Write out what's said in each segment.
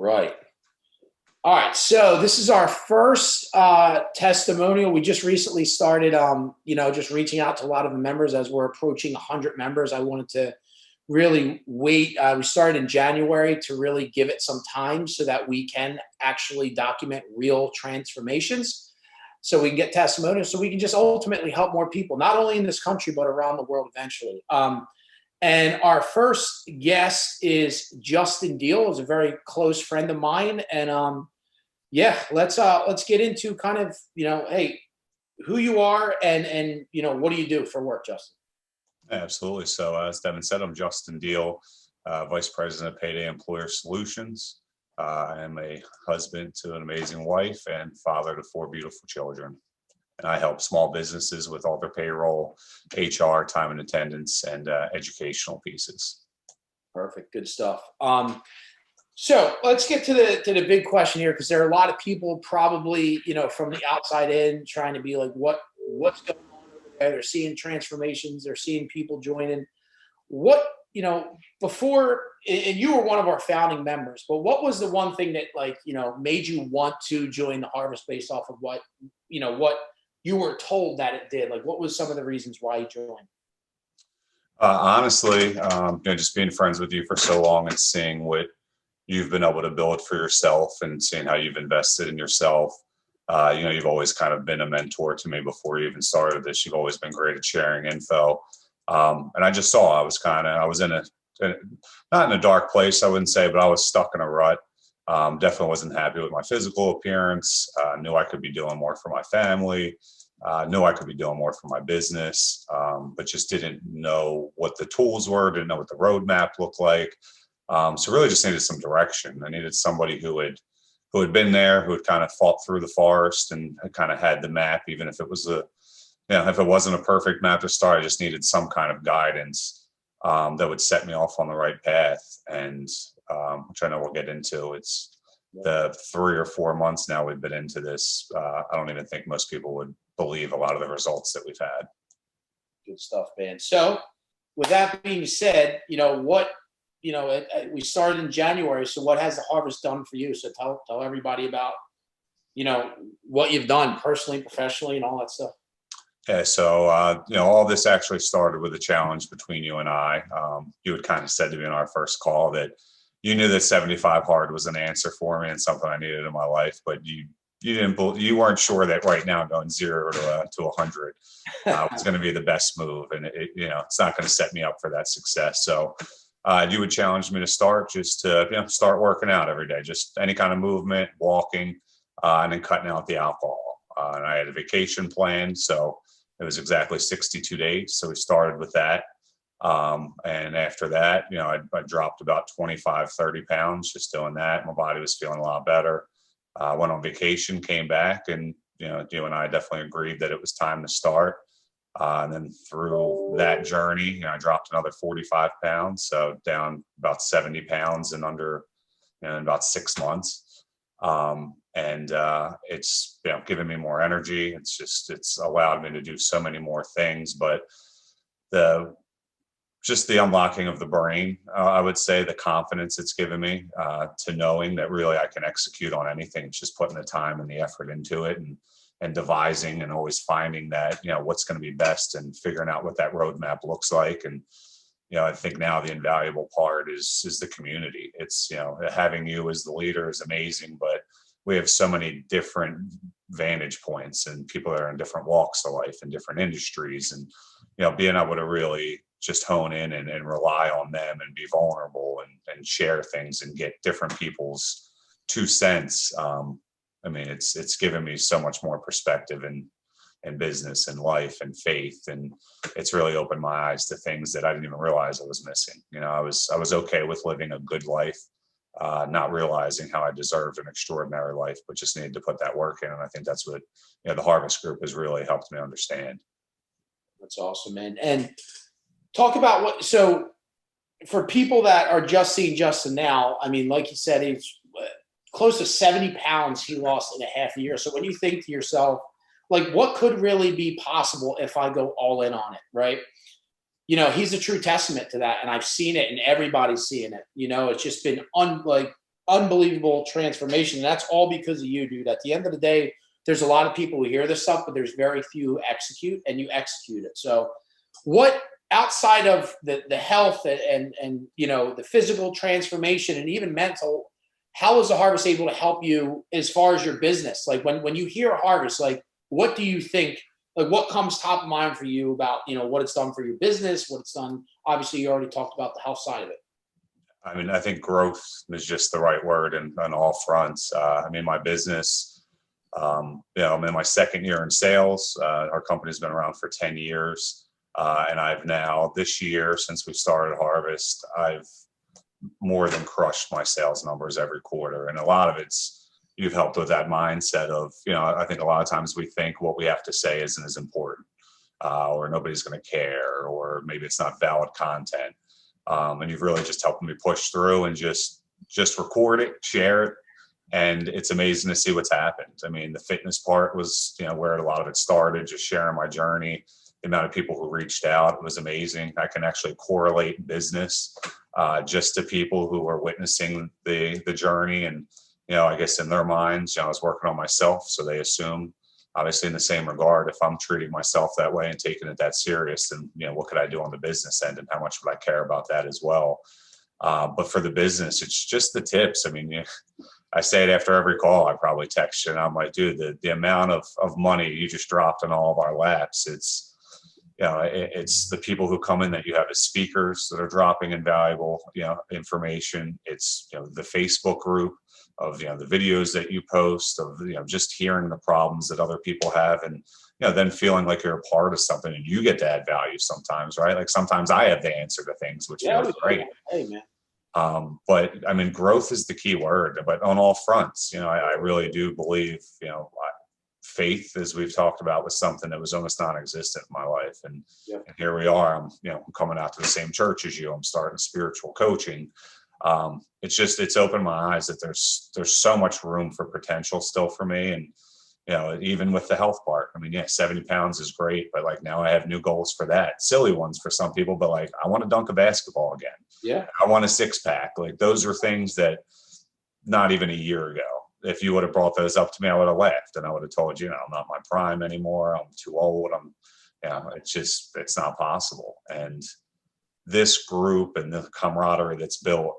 right. All right. So this is our first testimonial. We just recently started, just reaching out to a lot of the members as we're approaching 100 members. I wanted to really wait. We started in January to really give it some time so that we can actually document real transformations. So we can get testimonials, so we can just ultimately help more people, not only in this country, but around the world eventually. And our first guest is Justin Deal, is a very close friend of mine. And let's get into kind of, hey, who you are and what do you do for work, Justin? Absolutely. So as Devin said, I'm Justin Deal, Vice President of Payday Employer Solutions. I am a husband to an amazing wife and father to 4 beautiful children. And I help small businesses with all their payroll, HR, time and attendance, and educational pieces. Perfect. Good stuff. So let's get to the big question here, because there are a lot of people probably, from the outside in trying to be like, what's going on over there? They're seeing transformations. They're seeing people joining. What, before, and you were one of our founding members, but what was the one thing that made you want to join the Harvest based off of what you were told that it did? Like, what was some of the reasons why you joined? Honestly, just being friends with you for so long and seeing what you've been able to build for yourself and seeing how you've invested in yourself. You've always kind of been a mentor to me before you even started this. You've always been great at sharing info. And I just saw I was not in a dark place, I wouldn't say, but I was stuck in a rut. Definitely wasn't happy with my physical appearance. Knew I could be doing more for my family. Knew I could be doing more for my business, but just didn't know what the tools were, didn't know what the roadmap looked like. So really just needed some direction. I needed somebody who had been there, who had kind of fought through the forest and had kind of had the map, even if it was if it wasn't a perfect map to start. I just needed some kind of guidance that would set me off on the right path. And which I know we'll get into. It's the 3 or 4 months now we've been into this. I don't even think most people would believe a lot of the results that we've had. Good stuff, man. So with that being said, we started in January. So what has the Harvest done for you? So tell everybody about, what you've done personally, professionally, and all that stuff. Yeah, so all this actually started with a challenge between you and I. You had kind of said to me in our first call that you knew that 75 hard was an answer for me and something I needed in my life, but you weren't sure that right now going 0 to 100 was going to be the best move, and it's not going to set me up for that success. So you would challenge me to start start working out every day, just any kind of movement, walking, and then cutting out the alcohol. And I had a vacation planned, so it was exactly 62 days. So we started with that. And after that, I dropped about 25, 30 pounds just doing that. My body was feeling a lot better. Went on vacation, came back, and, you and I definitely agreed that it was time to start. And then through that journey, I dropped another 45 pounds. So down about 70 pounds in about 6 months. And it's given me more energy. It's allowed me to do so many more things, but the unlocking of the brain, I would say the confidence it's given me to knowing that really I can execute on anything. It's just putting the time and the effort into it and devising and always finding that, what's going to be best and figuring out what that roadmap looks like. And, I think now the invaluable part is the community. It's, having you as the leader is amazing, but we have so many different vantage points and people that are in different walks of life and different industries, and, being able to really just hone in and rely on them and be vulnerable and share things and get different people's 2 cents. It's given me so much more perspective in business and life and faith. And it's really opened my eyes to things that I didn't even realize I was missing. I was okay with living a good life, not realizing how I deserved an extraordinary life, but just needed to put that work in. And I think that's what, the Harvest Group has really helped me understand. That's awesome, man. And talk about so for people that are just seeing Justin now, like you said, he's close to 70 pounds he lost in a half a year. So when you think to yourself, like, what could really be possible if I go all in on it, right? He's a true testament to that. And I've seen it and everybody's seeing it. It's just been unbelievable transformation. And that's all because of you, dude. At the end of the day, there's a lot of people who hear this stuff, but there's very few who execute, and you execute it. So what, outside of the health and you know, the physical transformation and even mental, how is the Harvest able to help you as far as your business? Like when you hear Harvest, like what do you think, like what comes top of mind for you about, you know, what it's done for your business, what it's done? Obviously you already talked about the health side of it. I mean, I think growth is just the right word on all fronts. I mean, my business, you know, I'm in my second year in sales. Our company's been around for 10 years. And I've now, this year, since we started Harvest, I've more than crushed my sales numbers every quarter. And a lot of it's, you've helped with that mindset of, you know, I think a lot of times we think what we have to say isn't as important, or nobody's going to care, or maybe it's not valid content. And you've really just helped me push through and just record it, share it. And it's amazing to see what's happened. I mean, the fitness part was, you know, where a lot of it started, just sharing my journey. The amount of people who reached out was amazing. I can actually correlate business just to people who are witnessing the journey. And, you know, I guess in their minds, you know, I was working on myself. So they assume, obviously in the same regard, if I'm treating myself that way and taking it that serious, then, you know, what could I do on the business end and how much would I care about that as well? But for the business, it's just the tips. I mean, I say it after every call. I probably text you and I'm like, dude, the amount of money you just dropped in all of our laps, it's, you know, it's the people who come in that you have as speakers that are dropping invaluable, you know, information. It's, you know, the Facebook group of, you know, the videos that you post, of, you know, just hearing the problems that other people have, and, you know, then feeling like you're a part of something and you get to add value sometimes, right? Like sometimes I have the answer to things, which feels great. Hey, man. But I mean, growth is the key word, but on all fronts, you know, I really do believe, you know, faith, as we've talked about, was something that was almost non-existent in my life. And here we are. I'm, you know, coming out to the same church as you. I'm starting spiritual coaching. It's opened my eyes that there's so much room for potential still for me. And, you know, even with the health part, I mean, yeah, 70 pounds is great, but like now I have new goals for that. Silly ones for some people, but like, I want to dunk a basketball again. Yeah. I want a six pack. Like those are things that not even a year ago, if you would have brought those up to me, I would have laughed and I would have told you, you know, I'm not my prime anymore. I'm too old. You know, it's not possible. And this group and the camaraderie that's built,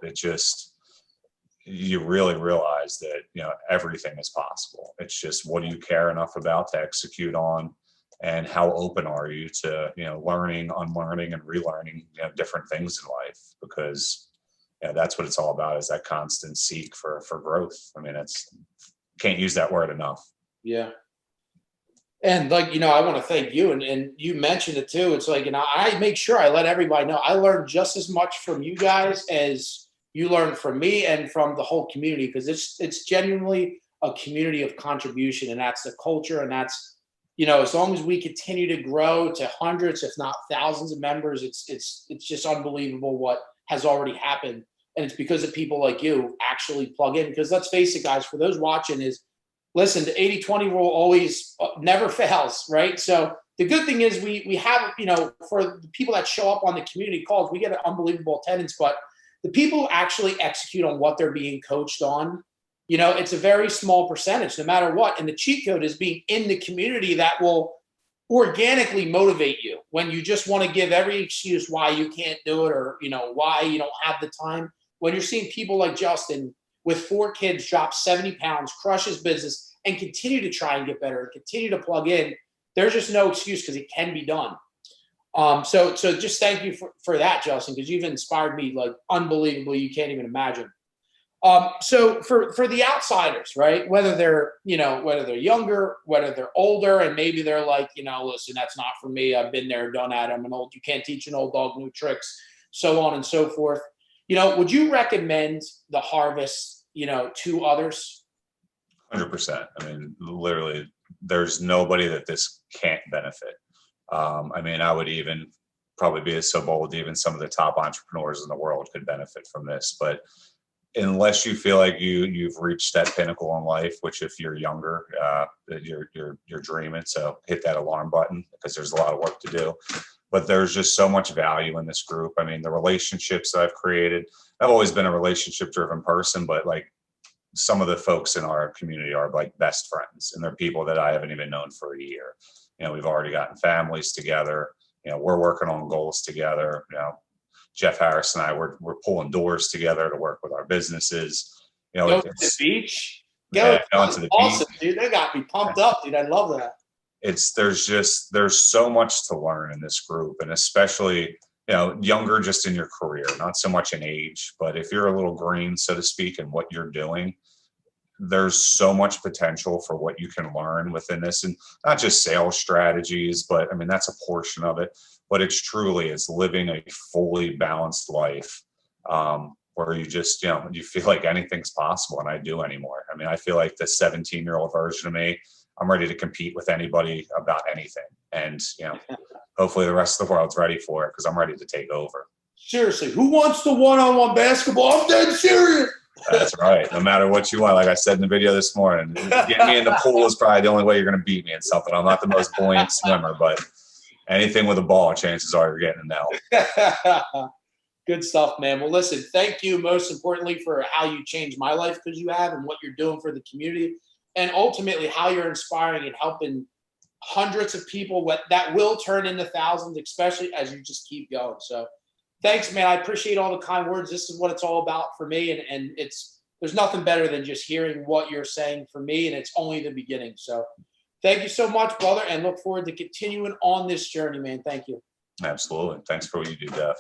you really realize that, you know, everything is possible. It's just, what do you care enough about to execute on, and how open are you to, you know, learning, unlearning, and relearning, you know, different things in life, because, you know, that's what it's all about, is that constant seek for growth. I mean, can't use that word enough. Yeah. And like, you know, I want to thank you, and you mentioned it too. It's like, you know, I make sure I let everybody know I learned just as much from you guys as you learned from me and from the whole community, because it's genuinely a community of contribution, and that's the culture. And that's, you know, as long as we continue to grow to hundreds, if not thousands of members, it's just unbelievable what has already happened. And it's because of people like you actually plug in. Because let's face it, guys, for those watching, listen, the 80-20 rule always never fails, right? So the good thing is we have, you know, for the people that show up on the community calls, we get an unbelievable attendance, but the people who actually execute on what they're being coached on, you know, it's a very small percentage no matter what. And the cheat code is being in the community that will organically motivate you when you just want to give every excuse why you can't do it, or, you know, why you don't have the time. When you're seeing people like Justin with 4 kids drop 70 pounds, crush his business, and continue to try and get better and continue to plug in, there's just no excuse, because it can be done. So just thank you for that, Justin, because you've inspired me like unbelievably. You can't even imagine. So for the outsiders, right? Whether they're younger, whether they're older, and maybe they're like, you know, listen, that's not for me. I've been there, done that. You can't teach an old dog new tricks, so on and so forth. You know, would you recommend the Harvest, you know, to others? 100%. I mean, literally, there's nobody that this can't benefit. I mean, I would even probably be so bold, even some of the top entrepreneurs in the world could benefit from this. But unless you feel like you've reached that pinnacle in life, which if you're younger, you're dreaming. So hit that alarm button, because there's a lot of work to do. But there's just so much value in this group. I mean, the relationships that I've created, I've always been a relationship driven person, but like some of the folks in our community are like best friends, and they're people that I haven't even known for a year. We've already gotten families together. We're working on goals together. Jeff Harris and I, we're pulling doors together to work with our businesses. Go to the beach. Going to the awesome, beach. Dude. They got me pumped up, dude. I love that. There's so much to learn in this group, and especially, younger just in your career, not so much in age, but if you're a little green, so to speak, in what you're doing, there's so much potential for what you can learn within this, and not just sales strategies, but I mean, that's a portion of it, but it's living a fully balanced life, where you just, you feel like anything's possible, and I do anymore. I mean, I feel like the 17-year-old version of me, I'm ready to compete with anybody about anything. And, hopefully the rest of the world's ready for it, because I'm ready to take over. Seriously, who wants the one-on-one basketball? I'm dead serious. That's right. No matter what you want, like I said in the video this morning, getting me in the pool is probably the only way you're going to beat me in something. I'm not the most buoyant swimmer, but anything with a ball, chances are you're getting a no. Good stuff, man. Well, listen, thank you most importantly for how you changed my life, because you have, and what you're doing for the community, and ultimately how you're inspiring and helping hundreds of people that will turn into thousands, especially as you just keep going. So thanks, man. I appreciate all the kind words. This is what it's all about for me. And there's nothing better than just hearing what you're saying for me. And it's only the beginning. So thank you so much, brother. And look forward to continuing on this journey, man. Thank you. Absolutely. Thanks for what you do, Dev.